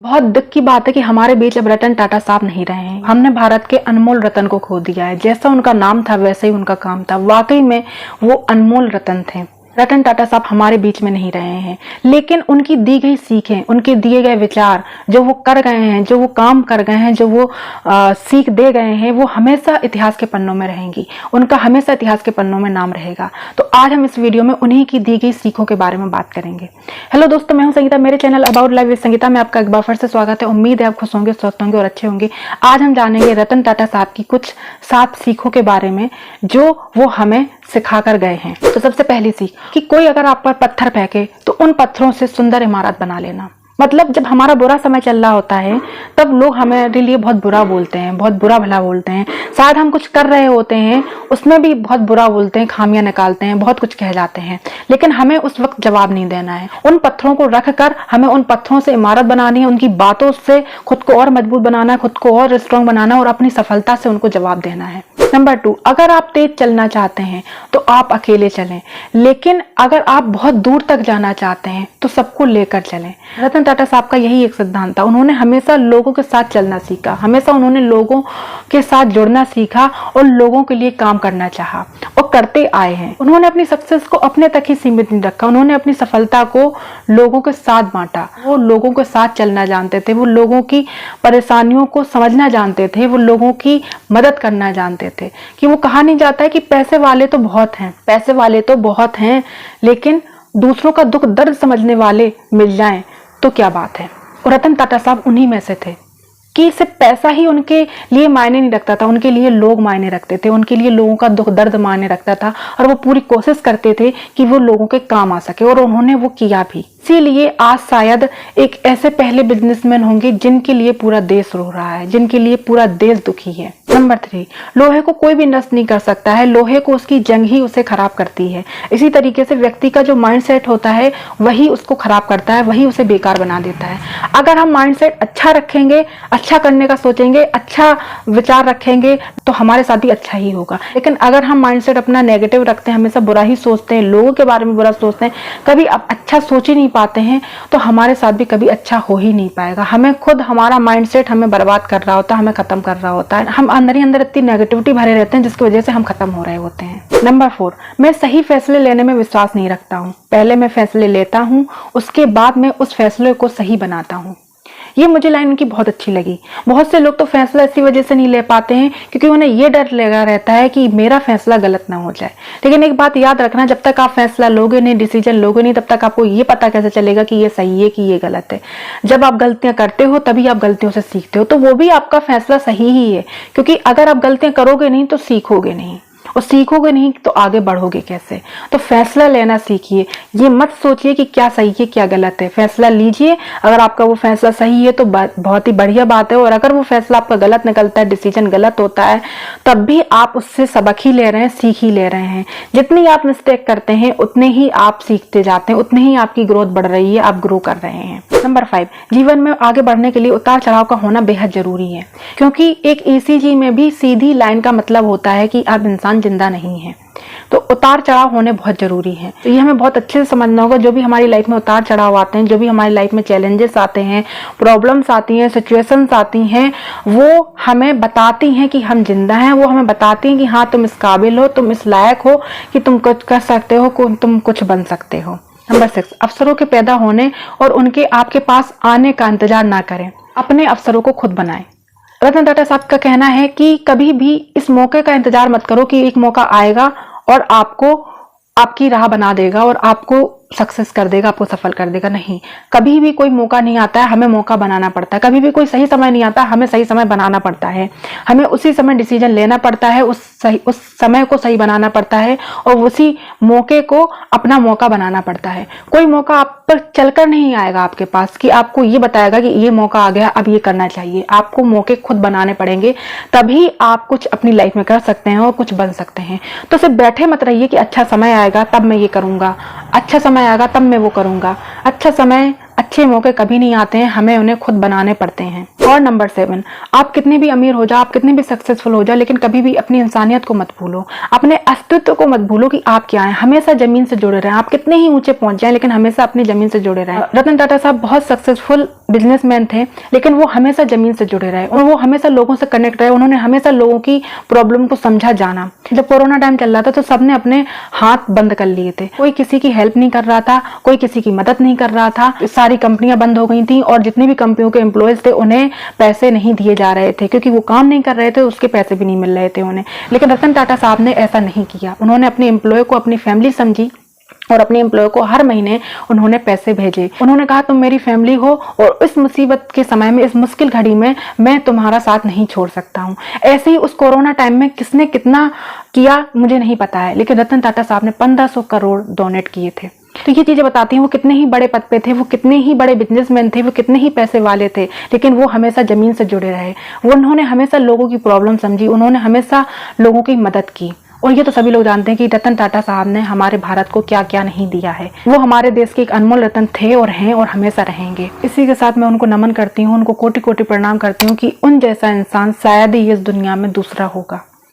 बहुत दुख की बात है कि हमारे बीच अब रतन टाटा साहब नहीं रहे हैं। हमने भारत के अनमोल रतन को खो दिया है। जैसा उनका नाम था वैसे ही उनका काम था। वाकई में वो अनमोल रतन थे। रतन टाटा साहब हमारे बीच में नहीं रहे हैं, लेकिन उनकी दी गई सीखें, उनके दिए गए विचार, जो वो कर गए हैं, जो वो काम कर गए हैं, जो वो सीख दे गए हैं, वो हमेशा इतिहास के पन्नों में रहेंगी। उनका हमेशा इतिहास के पन्नों में नाम रहेगा। तो आज हम इस वीडियो में उन्हीं की दी गई सीखों के बारे में बात करेंगे। हेलो दोस्तों, मैं हूं संगीता। मेरे channel about life with Sangeeta में आपका एक बार फिर से स्वागत है। उम्मीद है आप खुश होंगे, स्वस्थ होंगे और अच्छे होंगे। आज हम जानेंगे रतन टाटा साहब की कुछ 7 सीखों के बारे में जो वो हमें सिखा कर गए हैं। तो सबसे पहली सीख कि कोई अगर आप पर पत्थर फेंके तो उन पत्थरों से सुंदर इमारत बना लेना। मतलब जब हमारा बुरा समय चल रहा होता है तब लोग हमारे लिए बहुत बुरा बोलते हैं, बहुत बुरा भला बोलते हैं। शायद हम कुछ कर रहे होते हैं उसमें भी बहुत बुरा बोलते हैं, खामियां निकालते हैं, बहुत कुछ कह जाते हैं, लेकिन हमें उस वक्त जवाब नहीं देना है। उन पत्थरों को रख कर हमें उन पत्थरों से इमारत बनानी है, उनकी बातों से खुद को और मजबूत बनाना है, खुद को और स्ट्रांग बनाना है और अपनी सफलता से उनको जवाब देना है। नंबर 2, अगर आप तेज चलना चाहते हैं तो आप अकेले चलें, लेकिन अगर आप बहुत दूर तक जाना चाहते हैं तो सबको लेकर चलें। रतन टाटा साहब का यही एक सिद्धांत था। उन्होंने हमेशा लोगों के साथ चलना सीखा, हमेशा उन्होंने लोगों के साथ जुड़ना सीखा और लोगों के लिए काम करना चाहा और करते आए हैं। उन्होंने अपनी सक्सेस को अपने तक ही सीमित नहीं रखा, उन्होंने अपनी सफलता को लोगों के साथ बांटा। वो लोगों के साथ चलना जानते थे, वो लोगों की परेशानियों को समझना जानते थे, वो लोगों की मदद करना जानते थे। कि वो कहा नहीं जाता है कि पैसे वाले तो बहुत हैं, पैसे वाले तो बहुत हैं, लेकिन दूसरों का दुख दर्द समझने वाले मिल जाएं तो क्या बात है। और रतन टाटा साहब उन्हीं में से थे कि सिर्फ पैसा ही उनके लिए मायने नहीं रखता था, उनके लिए लोग मायने रखते थे, उनके लिए लोगों का दुख दर्द मायने रखता था और वो पूरी कोशिश करते थे कि वो लोगों के काम आ सके और उन्होंने वो किया भी। इसीलिए आज शायद एक ऐसे पहले बिजनेसमैन होंगे जिनके लिए पूरा देश रो रहा है, जिनके लिए पूरा देश दुखी है। नंबर 3, लोहे को कोई भी नष्ट नहीं कर सकता है, लोहे को उसकी जंग ही उसे खराब करती है। इसी तरीके से व्यक्ति का जो माइंडसेट होता है वही उसको खराब करता है, वही उसे बेकार बना देता है। अगर हम माइंडसेट अच्छा रखेंगे, अच्छा करने का सोचेंगे, अच्छा विचार रखेंगे तो हमारे साथ भी अच्छा ही होगा। लेकिन अगर हम माइंडसेट अपना नेगेटिव रखते हैं, हमेशा बुरा ही सोचते हैं, लोगों के बारे में बुरा सोचते हैं, कभी अब अच्छा सोच ही नहीं पाते हैं, तो हमारे साथ भी कभी अच्छा हो ही नहीं पाएगा। हमें खुद हमारा माइंडसेट हमें बर्बाद कर रहा होता है, हमें खत्म कर रहा होता है। हम अंदर ही अंदर इतनी नेगेटिविटी भरे रहते हैं जिसकी वजह से हम खत्म हो रहे होते हैं। नंबर 4, मैं सही फैसले लेने में विश्वास नहीं रखता हूँ। पहले मैं फैसले लेता हूँ, उसके बाद मैं उस फैसले को सही बनाता हूँ। ये मुझे लाइन उनकी बहुत अच्छी लगी। बहुत से लोग तो फैसला इसी वजह से नहीं ले पाते हैं क्योंकि उन्हें ये डर लगा रहता है कि मेरा फैसला गलत ना हो जाए। लेकिन एक बात याद रखना, जब तक आप फैसला लोगे नहीं, डिसीजन लोगे नहीं, तब तक आपको ये पता कैसे चलेगा कि ये सही है कि ये गलत है। जब आप गलतियां करते हो तभी आप गलतियों से सीखते हो, तो वो भी आपका फैसला सही ही है, क्योंकि अगर आप गलतियां करोगे नहीं तो सीखोगे नहीं, और सीखोगे नहीं तो आगे बढ़ोगे कैसे। तो फैसला लेना सीखिए। ये मत सोचिए कि क्या सही है क्या गलत है, फैसला लीजिए। अगर आपका वो फैसला सही है तो बहुत ही बढ़िया बात है, और अगर वो फैसला आपका गलत निकलता है, डिसीजन गलत होता है, तब भी आप उससे सबक ही ले रहे हैं, सीख ही ले रहे हैं। जितनी आप मिस्टेक करते हैं उतने ही आप सीखते जाते हैं, उतनी ही आपकी ग्रोथ बढ़ रही है, आप ग्रो कर रहे हैं। नंबर 5, जीवन में आगे बढ़ने के लिए उतार चढ़ाव का होना बेहद जरूरी है, क्योंकि एक ईसीजी में भी सीधी लाइन का मतलब होता है कि अब इंसान जिंदा नहीं है। तो उतार चढ़ाव होने बहुत जरूरी है। तो ये हमें बहुत अच्छे से समझना होगा। जो भी हमारी लाइफ में उतार चढ़ाव आते हैं, जो भी हमारी लाइफ में चैलेंजेस आते हैं, प्रॉब्लम्स आती हैं, सिचुएशंस आती हैं, वो हमें बताती हैं कि हम जिंदा हैं। वो हमें बताती हैं कि हाँ, तुम इस काबिल हो, तुम इस लायक हो कि तुम कुछ कर सकते हो, तुम कुछ बन सकते हो। नंबर 6, अवसरों के पैदा होने और उनके आपके पास आने का इंतजार ना करें, अपने अवसरों को खुद बनाएं। रतन टाटा साहब का कहना है कि कभी भी इस मौके का इंतजार मत करो कि एक मौका आएगा और आपको आपकी राह बना देगा और आपको सक्सेस कर देगा, आपको सफल कर देगा। नहीं, कभी भी कोई मौका नहीं आता है, हमें मौका बनाना पड़ता है। कभी भी कोई सही समय नहीं आता, हमें सही समय बनाना पड़ता है। हमें उसी समय डिसीजन लेना पड़ता है, उस समय को सही बनाना पड़ता है और उसी मौके को अपना मौका बनाना पड़ता है। कोई मौका आप पर चलकर नहीं आएगा आपके पास कि आपको ये बताएगा कि ये मौका आ गया, अब ये करना चाहिए। आपको मौके खुद बनाने पड़ेंगे, तभी आप कुछ अपनी लाइफ में कर सकते हैं और कुछ बन सकते हैं। तो सिर्फ बैठे मत रहिए कि अच्छा समय आएगा तब मैं ये करूंगा, अच्छा समय आएगा तब मैं वो करूंगा। अच्छा समय अच्छे मौके कभी नहीं आते हैं, हमें उन्हें खुद बनाने पड़ते हैं। और नंबर 7, आप कितने भी अमीर हो जाओ, आप कितने भी सक्सेसफुल हो जाओ, लेकिन कभी भी अपनी इंसानियत को मत भूलो, अपने अस्तित्व को मत भूलो कि आप क्या हैं। हमेशा जमीन से जुड़े रहें। आप कितने ही ऊंचे पहुंच जाएं, लेकिन हमेशा अपनी जमीन से जुड़े रहें। रतन टाटा साहब बहुत सक्सेसफुल बिजनेसमैन थे, लेकिन वो हमेशा जमीन से जुड़े रहे और वो हमेशा लोगों से कनेक्ट रहे। उन्होंने हमेशा लोगों की प्रॉब्लम को समझा जाना। जब कोरोना टाइम चल रहा था तो सबने अपने हाथ बंद कर लिए थे, कोई किसी की हेल्प नहीं कर रहा था, कोई किसी की मदद नहीं कर रहा था। सारी कंपनियां बंद हो गई थी और जितने भी कंपनियों के एम्प्लॉयज थे उन्हें पैसे नहीं दिए जा रहे थे, क्योंकि वो काम नहीं कर रहे थे, उसके पैसे भी नहीं मिल रहे थे उन्हें। लेकिन रतन टाटा साहब ने ऐसा नहीं किया। उन्होंने अपने एम्प्लॉय को अपनी फैमिली समझी और अपने एम्प्लॉय को हर महीने उन्होंने पैसे भेजे। उन्होंने कहा तुम मेरी फैमिली हो और इस मुसीबत के समय में, इस मुश्किल घड़ी में मैं तुम्हारा साथ नहीं छोड़ सकता हूँ। ऐसे ही उस कोरोना टाइम में किसने कितना किया मुझे नहीं पता है, लेकिन रतन टाटा साहब ने 1500 करोड़ डोनेट किए थे। तो ये चीजें बताती हैं वो कितने ही बड़े पद पे थे, वो कितने ही बड़े बिजनेसमैन थे, वो कितने ही पैसे वाले थे, लेकिन वो हमेशा जमीन से जुड़े रहे। उन्होंने हमेशा लोगों की प्रॉब्लम समझी, उन्होंने हमेशा लोगों की मदद की। और ये तो सभी लोग जानते हैं कि रतन टाटा साहब ने हमारे भारत को क्या क्या नहीं दिया है। वो हमारे देश के एक अनमोल रतन थे और हैं और हमेशा रहेंगे। इसी के साथ मैं उनको नमन करती हूँ, उनको कोटि कोटि प्रणाम करती हूँ कि उन जैसा इंसान शायद ही इस दुनिया में दूसरा होगा।